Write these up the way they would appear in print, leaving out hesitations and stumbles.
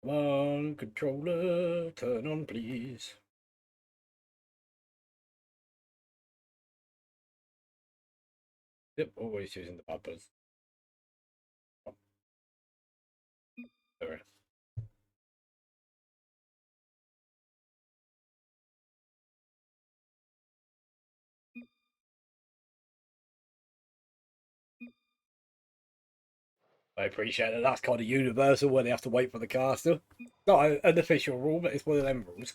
Come on, controller, turn on, please. Yep, always using the bad buttons. Sorry. I appreciate that. That's kind of universal where they have to wait for the caster. Not an official rule, but it's one of them rules.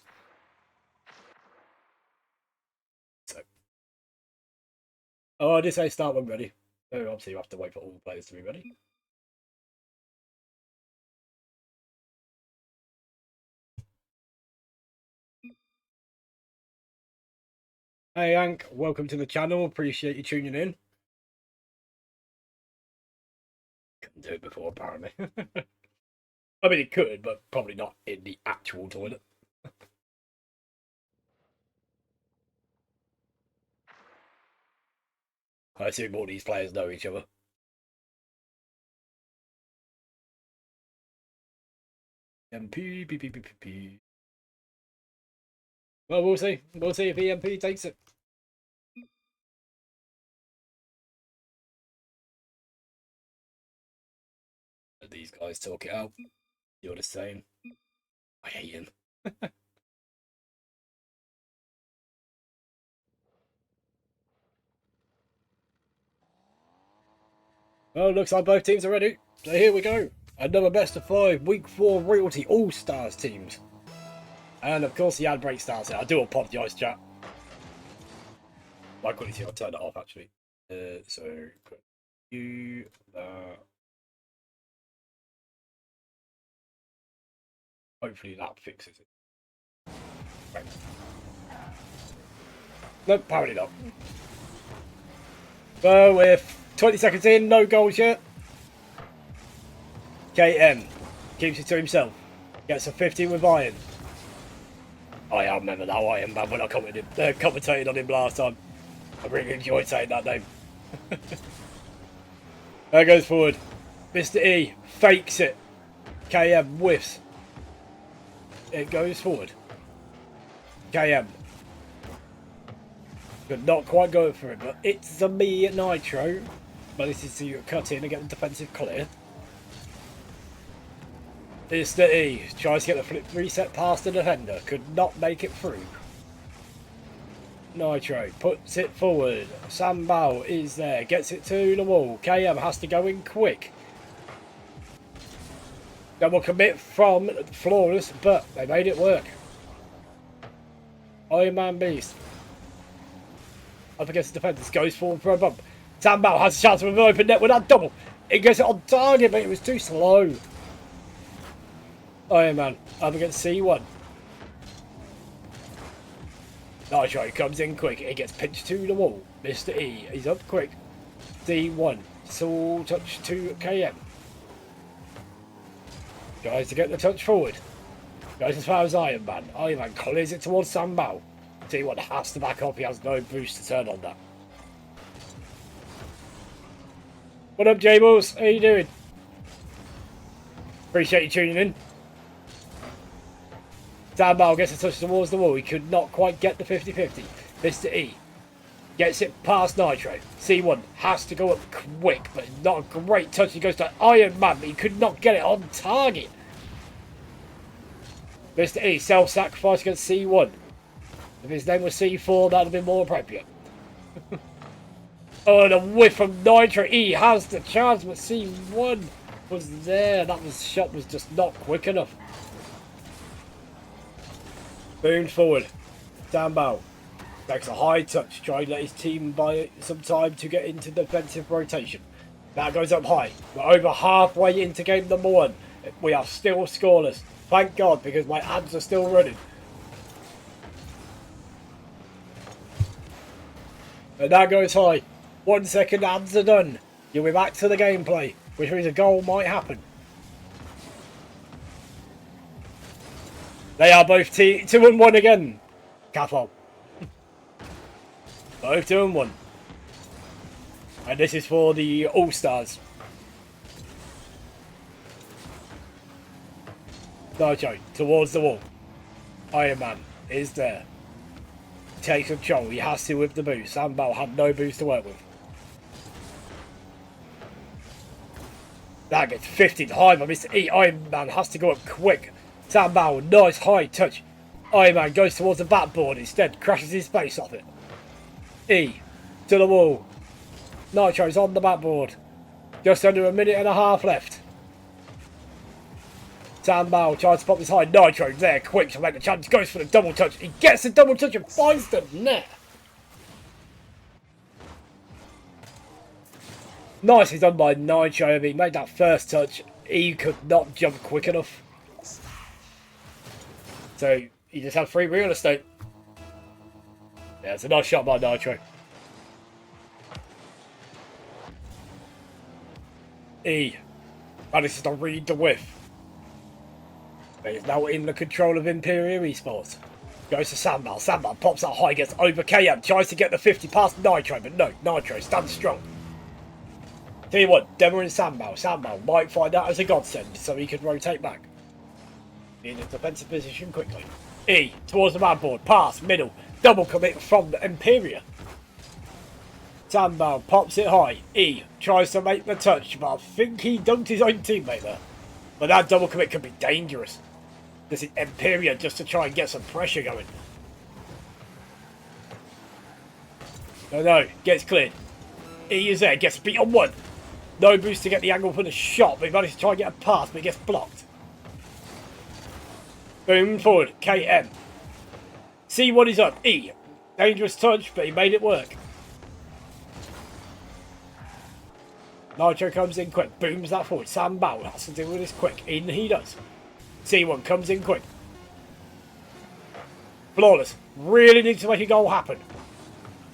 So, oh, I did say start when ready. So obviously you have to wait for all the players to be ready. Hey, Hank, welcome to the channel. Appreciate you tuning in. Couldn't do it before, apparently. I mean, it could, but probably not in the actual toilet. I assume all these players know each other. MP. Well, we'll see. We'll see if EMP takes it. These guys talk it out. You're the same. I hate him. Well, looks like both teams are ready. So here we go. Another best of 5 week 4 Realty All Stars teams. And of course the ad break starts here. I do apologise, chat. My quality, I'll turn it off actually. So you hopefully that fixes it. Right. Nope, apparently not. So we're 20 seconds in, no goals yet. KM keeps it to himself. Gets a 15 with Iron. Oh, I remember that Iron Man when I commentated on him last time. I really enjoyed saying that name. There goes forward. Mr. E fakes it. KM whiffs. It goes forward. KM. Could not quite go for it, but it's the me at Nitro. But this is to cut in and get the defensive clear. Mr. E tries to get the flip reset past the defender. Could not make it through. Nitro puts it forward. Sambao is there. Gets it to the wall. KM has to go in quick. Double commit from Flawless, but they made it work. Iron Man Beast. Up against the defenders. Goes forward for a bump. Sambao has a chance of an open net with that double. It gets it on target, but it was too slow. Iron Man up against C1. Nitro comes in quick. It gets pinched to the wall. Mr. E is up quick. C1. Soul touch to KM. Tries to get the touch forward. Goes as far as Iron Man. Iron Man clears it towards Sambao. C1 has to back up. He has no boost to turn on that. What up, J-Balls? How you doing? Appreciate you tuning in. Sambao gets a touch towards the wall. He could not quite get the 50-50. Mr. E gets it past Nitro. C1 has to go up quick, but not a great touch. He goes to Iron Man, but he could not get it on target. Mr. E self-sacrifice against C1. If his name was C4, that would have been more appropriate. Oh, the whiff from Nitro. E has the chance, but C1 was there. That shot was just not quick enough. Boomed forward. Sambao makes a high touch, trying to let his team buy some time to get into defensive rotation. That goes up high. We're over halfway into game number 1. We are still scoreless. Thank God, because my ads are still running. And that goes high. 1 second, ads are done. You'll be back to the gameplay, which means a goal might happen. They are both 2 and 1 again. Capo. Both 2 and 1. And this is for the All-Stars. Nitro towards the wall. Iron Man is there. Takes control. He has to with the boost. Sandbell had no boost to work with. That gets 50 high by Mr. E. Iron Man has to go up quick. Sandbell, nice high touch. Iron Man goes towards the backboard instead. Crashes his face off it. E to the wall. Nitro's on the backboard. Just under a minute and a half left. Sandbell tries to pop this high. Nitro there, quick to make the chance. Goes for the double touch. He gets the double touch and finds the net. Nicely done by Nitro. He made that first touch. He could not jump quick enough. So he just had free real estate. Yeah, it's a nice shot by Nitro. E manages to read the whiff. But he's now in the control of Emperior eSports. Goes to Sandbell. Sandbell pops that high, gets over KM. Tries to get the 50 past Nitro, but no. Nitro stands strong. Tell you what, Demmer and Sandbell. Sandbell might find that as a godsend, so he can rotate back. In his defensive position quickly. E towards the backboard. Pass, middle. Double commit from the Emperior. Sandbell pops it high. E tries to make the touch, but I think he dunked his own teammate there. But that double commit could be dangerous. This is Emperior just to try and get some pressure going. No, gets cleared. E is there, gets beat on one. No boost to get the angle for the shot, but he managed to try and get a pass, but he gets blocked. Boom forward, KM. C1 is up, E. Dangerous touch, but he made it work. Nitro comes in quick, booms that forward. Sandbell has to deal with this quick. In he does. C1 comes in quick. Flawless. Really needs to make a goal happen.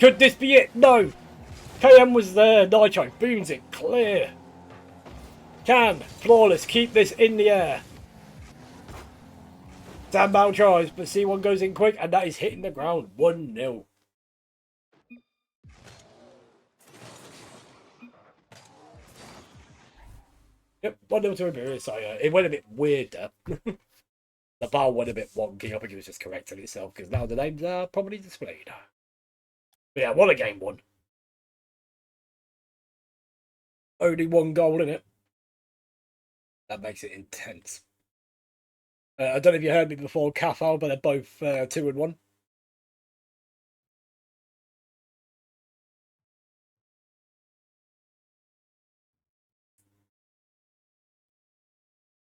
Could this be it? No. KM was there. Nitro booms it clear. Can Flawless keep this in the air? Sandbell tries, but C1 goes in quick, and that is hitting the ground. 1-0. Yep, 1-0 to Emperior. So it went a bit weird there. The bar went a bit wonky. I think it was just correcting itself because now the names are properly displayed. But yeah, what a game one. Only one goal in it. That makes it intense. I don't know if you heard me before, Cafal, but they're both 2-1.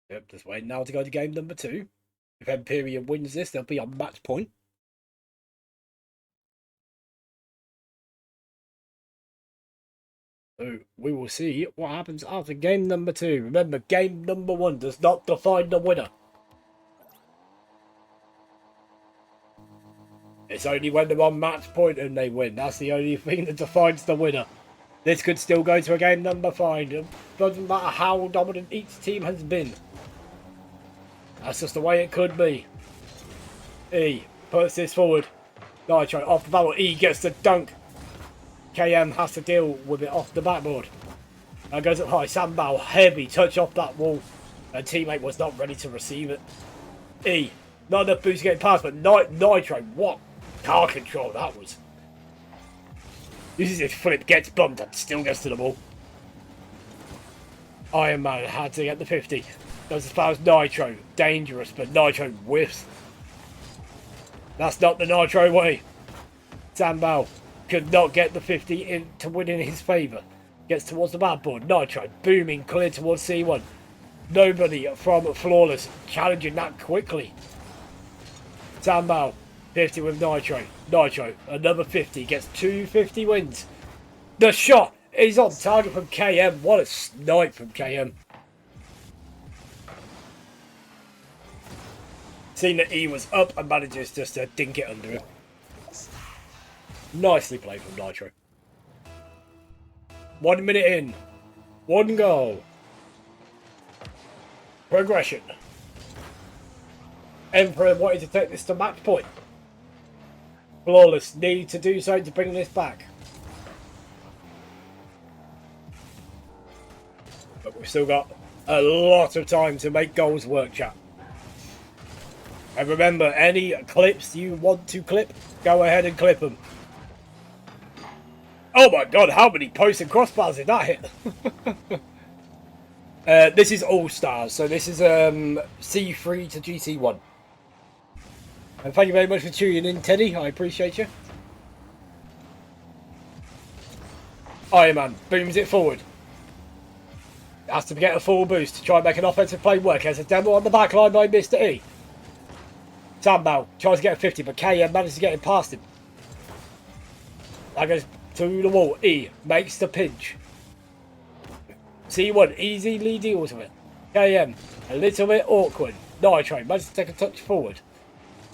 Yep, just waiting now to go to game number 2. If Emperior wins this, they'll be on match point. So we will see what happens after game number 2. Remember, game number 1 does not define the winner. It's only when they're on match point and they win. That's the only thing that defines the winner. This could still go to a game number 5. It doesn't matter how dominant each team has been. That's just the way it could be. E puts this forward. Nitro off the backboard. E gets the dunk. KM has to deal with it off the backboard. And goes up high. Sandbell, heavy touch off that wall. A teammate was not ready to receive it. E, not enough boost getting past, but Nitro, what car control that was. Uses his flip, gets bumped, and still gets to the ball. Iron Man had to get the 50. Goes as far as Nitro. Dangerous, but Nitro whiffs. That's not the Nitro way. Sandbell could not get the 50 in to win in his favour. Gets towards the backboard. Nitro booming clear towards C1. Nobody from Flawless challenging that quickly. Sandbell 50 with Nitro. Nitro another 50. Gets 250 wins. The shot is on target from KM. What a snipe from KM. Seeing that E was up and manages just to dink it under it. Nicely played from Nitro. 1 minute in. 1 goal. Progression. Emperor wanted to take this to match point. Flawless need to do so to bring this back. But we've still got a lot of time to make goals work, chat. And remember, any clips you want to clip, go ahead and clip them. Oh my god, how many posts and crossbars did that hit? This is All Stars, so this is C3 to GC1. And thank you very much for tuning in, Teddy. I appreciate you. Iron Man booms it forward. Has to get a full boost to try and make an offensive play work. There's a demo on the back line by Mr. E. Sambal tries to get a 50, but KM manages to get him past him. That goes to the wall. E makes the pinch. C1 easily deals with it. KM a little bit awkward. Nitro manages to take a touch forward.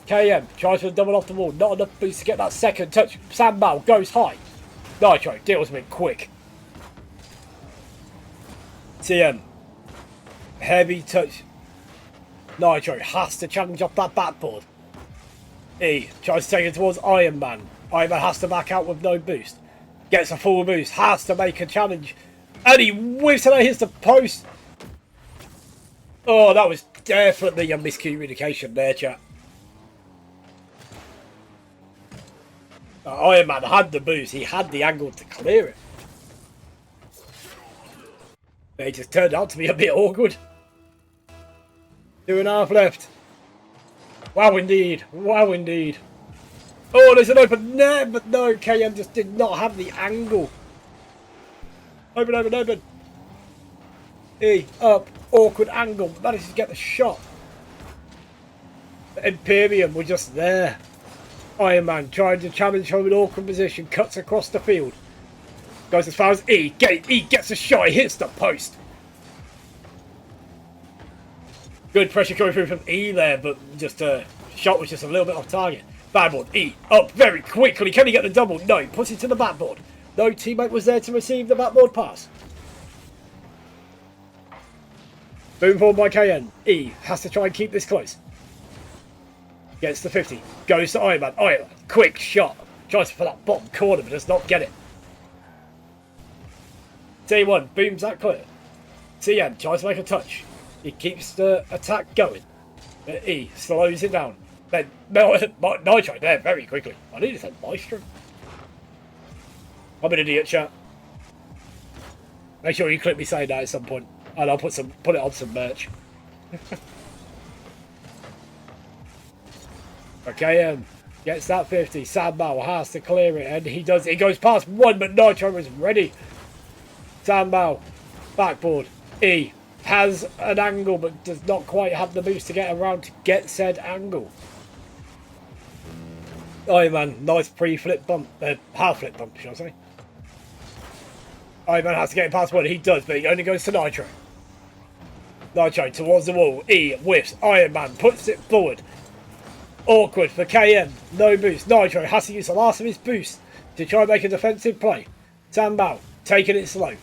KM tries to double off the wall. Not enough boost to get that second touch. Sambal goes high. Nitro deals with it quick. TM. Heavy touch. Nitro has to challenge off that backboard. E tries to take it towards Iron Man. Iron Man has to back out with no boost. Gets a full boost. Has to make a challenge. And he whips it and hits the post. Oh, that was definitely a miscommunication there, chat. Iron Man had the boost. He had the angle to clear it. But it just turned out to be a bit awkward. 2.5 left. Wow, indeed. Wow, indeed. Oh, there's an open net, but no, KM just did not have the angle. Open, open, open. E, up, awkward angle. Manages to get the shot. The Emperior were just there. Iron Man trying to challenge from an awkward position. Cuts across the field. Goes as far as E. E gets a shot. He hits the post. Good pressure coming through from E there, but just shot was just a little bit off target. Backboard. E up very quickly. Can he get the double? No. He puts it to the backboard. No teammate was there to receive the backboard pass. Boom forward by KN. E has to try and keep this close. Gets the 50. Goes to Iron Man. Iron Man. Quick shot. Tries for that bottom corner, but does not get it. T1 booms that clear. TM tries to make a touch. He keeps the attack going. But E slows it down. Then Nitro there very quickly. I need to say Maestro. I'm an idiot, chat. Make sure you clip me saying that at some point, and I'll put it on some merch. Okay, gets that 50. Sambal has to clear it, and he does. He goes past one, but Nitro is ready. Sambal, backboard. E has an angle, but does not quite have the boost to get around to get said angle. Iron Man, nice pre-flip bump, half flip bump, should I say? Iron Man has to get past one. He does, but he only goes to Nitro. Nitro towards the wall. E whiffs. Iron Man puts it forward. Awkward for KM. No boost. Nitro has to use the last of his boost to try and make a defensive play. Sambal taking it slow.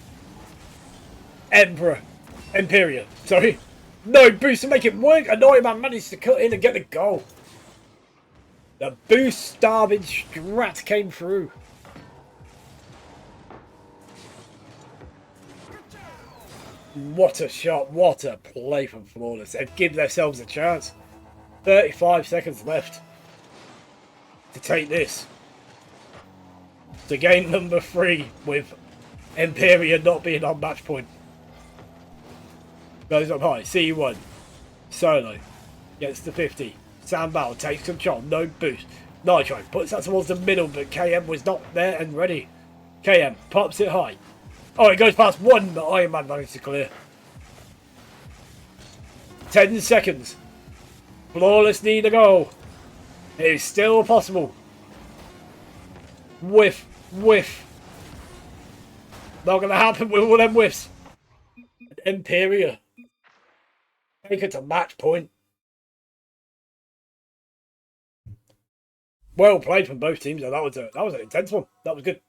Emperior. Sorry. No boost to make it work. And Iron Man managed to cut in and get the goal. The boost starving strat came through. What a shot. What a play from Flawless. They've given themselves a chance. 35 seconds left to take this to game number 3 with Emperior not being on match point. Goes up high. C1. Solo. Gets the 50. Sambal takes control. No boost. Nitro puts that towards the middle, but KM was not there and ready. KM pops it high. Oh, it goes past one, but Iron Man managed to clear. 10 seconds. Flawless need a goal. It is still possible. Whiff. Whiff. Not going to happen with all them whiffs. Emperior. Take it to match point. Well played from both teams. That was an intense one. That was good.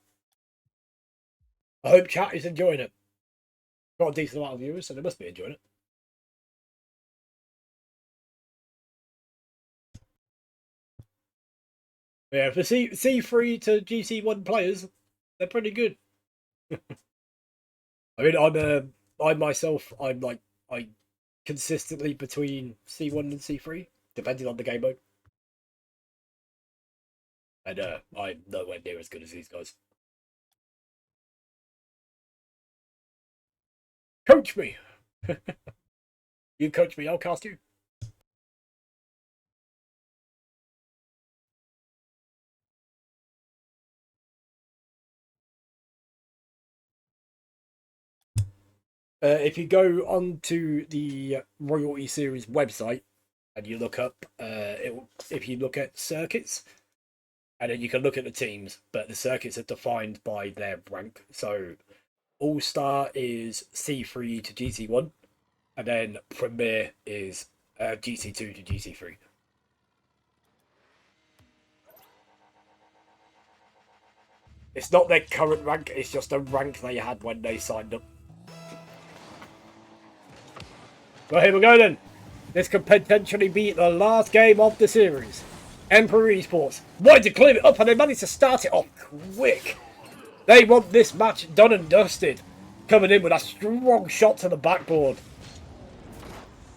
I hope chat is enjoying it. Got a decent amount of viewers, so they must be enjoying it. Yeah, for C3 to GC1 players, they're pretty good. I mean, I consistently between C1 and C3, depending on the game mode. And I'm nowhere near as good as these guys. Coach me! You coach me, I'll cast you. If you go onto the Royalty Series website and you look up, if you look at circuits, and then you can look at the teams, but the circuits are defined by their rank. So All Star is C3 to GC1, and then Premier is GC2 to GC3. It's not their current rank, it's just the rank they had when they signed up. Well, here we go then. This could potentially be the last game of the series. Emperior eSports wanted to clear it up and they managed to start it off quick. They want this match done and dusted. Coming in with a strong shot to the backboard.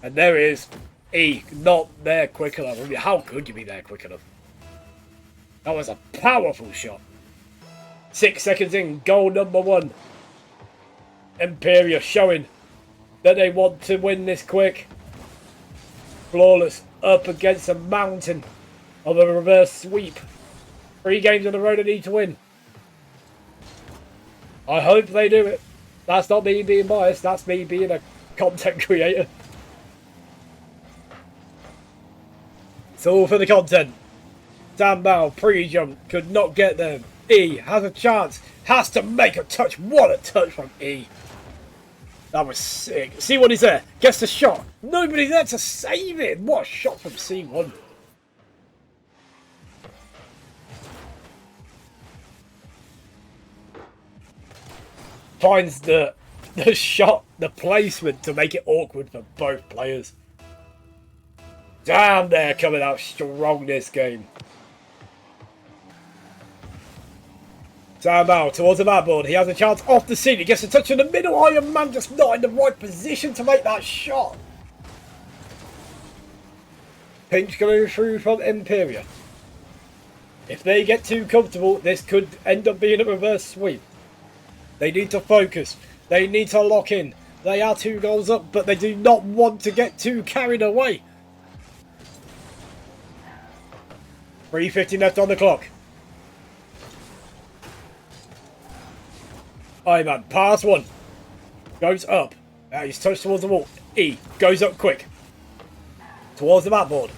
And there he is. E, not there quick enough. I mean, how could you be there quick enough? That was a powerful shot. 6 seconds in, goal number 1. Emperior showing that they want to win this quick. Flawless up against a mountain of a reverse sweep. 3 games in a row they need to win. I hope they do it. That's not me being biased, that's me being a content creator. It's all for the content. Dan Bao, pre-jump, could not get there. E has a chance, has to make a touch. What a touch from E. That was sick. C1 is there, gets the shot. Nobody there to save it. What a shot from C1. Finds the shot, the placement to make it awkward for both players. Damn, they're coming out strong this game. Sam out towards the backboard. He has a chance off the seat. He gets a touch in the middle. Iron Man just not in the right position to make that shot. Pinch going through from Emperior. If they get too comfortable, this could end up being a reverse sweep. They need to focus. They need to lock in. They are 2 goals up, but they do not want to get too carried away. 3:50 left on the clock. Iman, pass 1. Goes up. Now he's touched towards the wall. E goes up quick. Towards the backboard.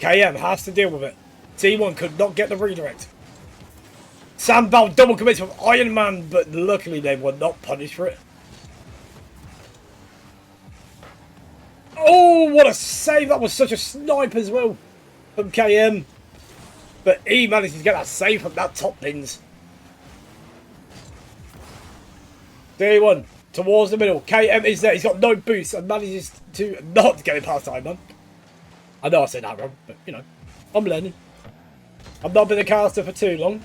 KM has to deal with it. C1 could not get the redirect. Sandball double commits from Iron Man, but luckily they were not punished for it. Oh, what a save. That was such a snipe as well from KM. But E manages to get that save from that top pins. D1 towards the middle. KM is there. He's got no boost and manages to not get it past Iman. I know I said that wrong, but you know, I'm learning. I've not been a caster for too long.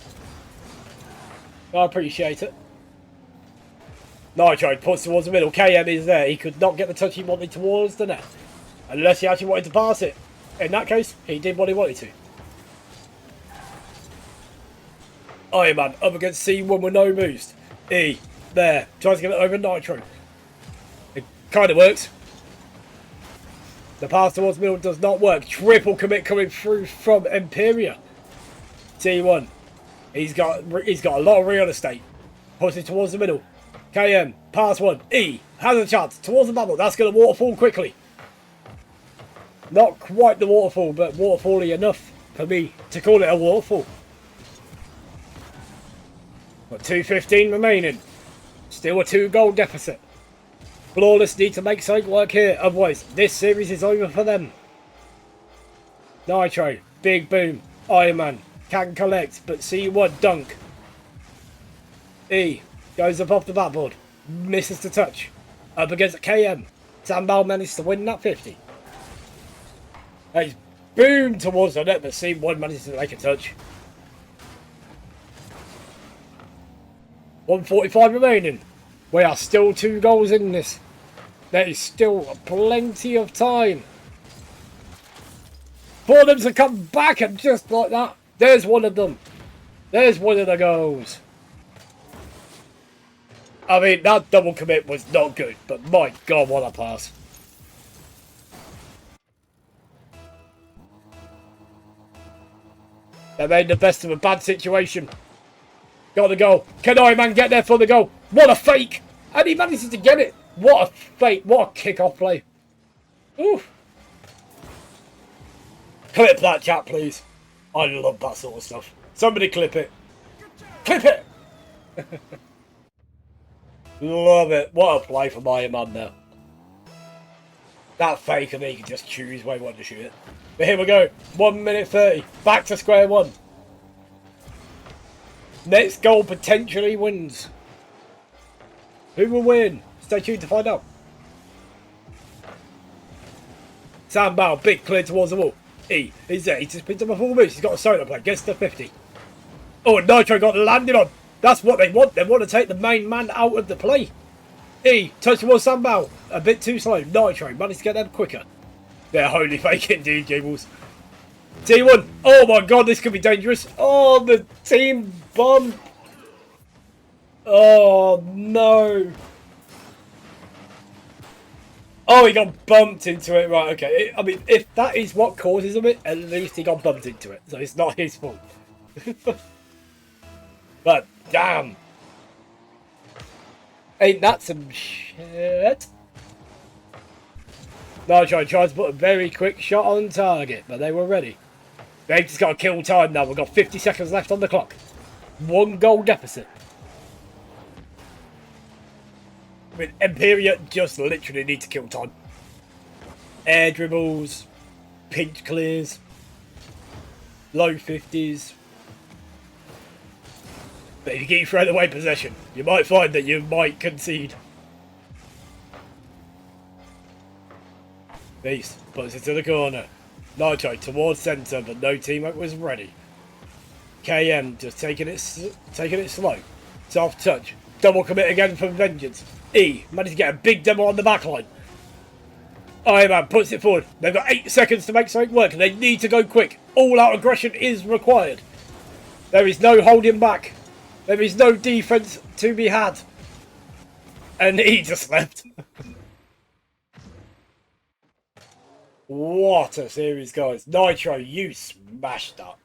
I appreciate it. Nitro puts towards the middle. KM is there. He could not get the touch he wanted towards the net. Unless he actually wanted to pass it. In that case, he did what he wanted to. Iron Man up against C1 with no boost. E there. Tries to get it over Nitro. It kind of works. The pass towards the middle does not work. Triple commit coming through from Emperior. C1. He's got a lot of real estate. Puts it towards the middle. KM, pass 1. E has a chance towards the bubble. That's going to waterfall quickly. Not quite the waterfall, but waterfally enough for me to call it a waterfall. Got 2:15 remaining. Still a 2-goal deficit. Flawless need to make something work here. Otherwise, this series is over for them. Nitro, big boom. Iron Man can collect, but C1 dunk. E goes up off the backboard. Misses the touch. Up against KM. Sambal manages to win that 50. He's boom towards the net, but C1 manages to make a touch. 1:45 remaining. We are still 2 goals in this. There is still plenty of time. for them to come back and just like that. There's one of them. There's one of the goals. I mean, that double commit was not good, but my God, what a pass. They made the best of a bad situation. Got the goal. Can man get there for the goal? What a fake! And he manages to get it. What a fake. What a kick-off play. Oof. Clip that, chat, please. I love that sort of stuff. Somebody clip it. Clip it! Love it. What a play from my man there. That fake, and he can just choose where he wants to shoot it. But here we go. 1 minute 30. Back to square one. Next goal potentially wins. Who will win? Stay tuned to find out. Sam Bow, big clear towards the wall. He's there. He's just picked up a full boost. He's got a soda play. Gets to 50. Oh, and Nitro got landed on. That's what they want. They want to take the main man out of the play. Touch towards Sam Bow. A bit too slow. Nitro managed to get them quicker. They're wholly fake indeed, Gables. T1. Oh my God, this could be dangerous. Oh, the team bump. Oh no. Oh, he got bumped into it. Right, okay. I mean, if that is what causes him it, at least he got bumped into it. So it's not his fault. But, damn. Ain't that some shit? Nitro tried to put a very quick shot on target, but they were ready. They've just got to kill time now. We've got 50 seconds left on the clock. 1 goal deficit. I mean, Emperior just literally need to kill time. Air dribbles, pinch clears, low 50s. But if you keep throwing away possession, you might find that you might concede. Beast puts it to the corner. Nitro towards centre, but no teammate was ready. KM just taking it slow. Soft touch. Double commit again from Vengeance. Managed to get a big demo on the backline. Man puts it forward. They've got 8 seconds to make something work, and they need to go quick. All-out aggression is required. There is no holding back. There is no defence to be had. And he just left. What a series, guys. Nitro, you smashed that.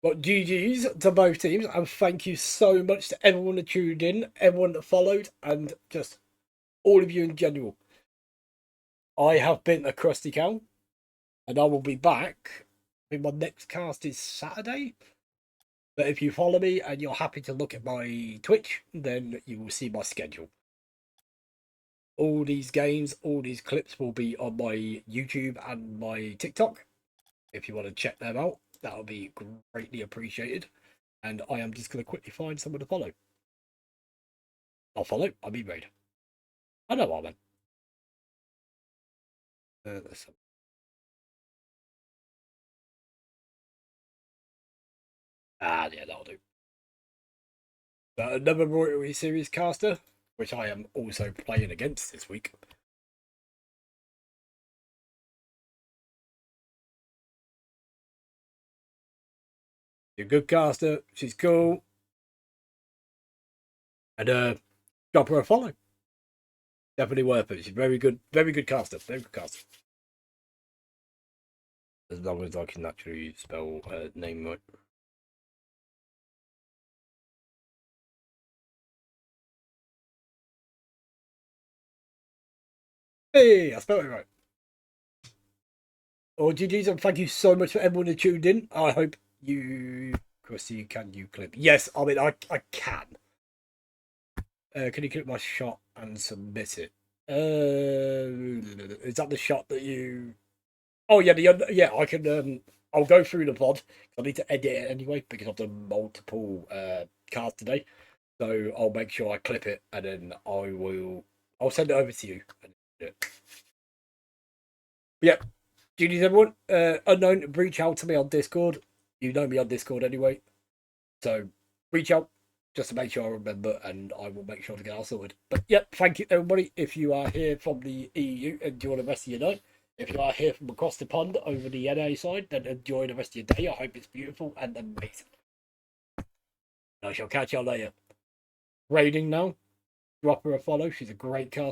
But GG's to both teams, and thank you so much to everyone that tuned in, everyone that followed, and just all of you in general. I have been a Krusty Cow, and I will be back. I think my next cast is Saturday. But if you follow me and you're happy to look at my Twitch, then you will see my schedule. All these games, all these clips will be on my YouTube and my TikTok. If you want to check them out, that would be greatly appreciated. And I am just going to quickly find someone to follow. I'll follow. I'll be raid. I know what I meant. Yeah, that'll do. But another Royal Series caster, which I am also playing against this week. You're a good caster. She's cool. And drop her a follow. Definitely worth it. She's very good caster. Very good caster. As long as I can actually spell her name right. Hey, I spelled it right. Oh, GG's, and thank you so much for everyone who tuned in. I hope you, Chrissy, can you clip? Yes, I mean, I can. Can you clip my shot and submit it? Is that the shot that you... Oh, yeah, yeah, I can... I'll go through the pod. I need to edit it anyway because I've done multiple cards today. So I'll make sure I clip it and then I'll send it over to you. But yeah, GG's everyone. Unknown, reach out to me on Discord. You know me on Discord anyway. So reach out. just to make sure I remember, and I will make sure to get our sorted. But yep, thank you everybody. If you are here from the EU, enjoy the rest of your night. If you are here from across the pond over the NA side, then enjoy the rest of your day. I hope it's beautiful and amazing. I shall catch you later. Raiding now. Drop her a follow. She's a great cast.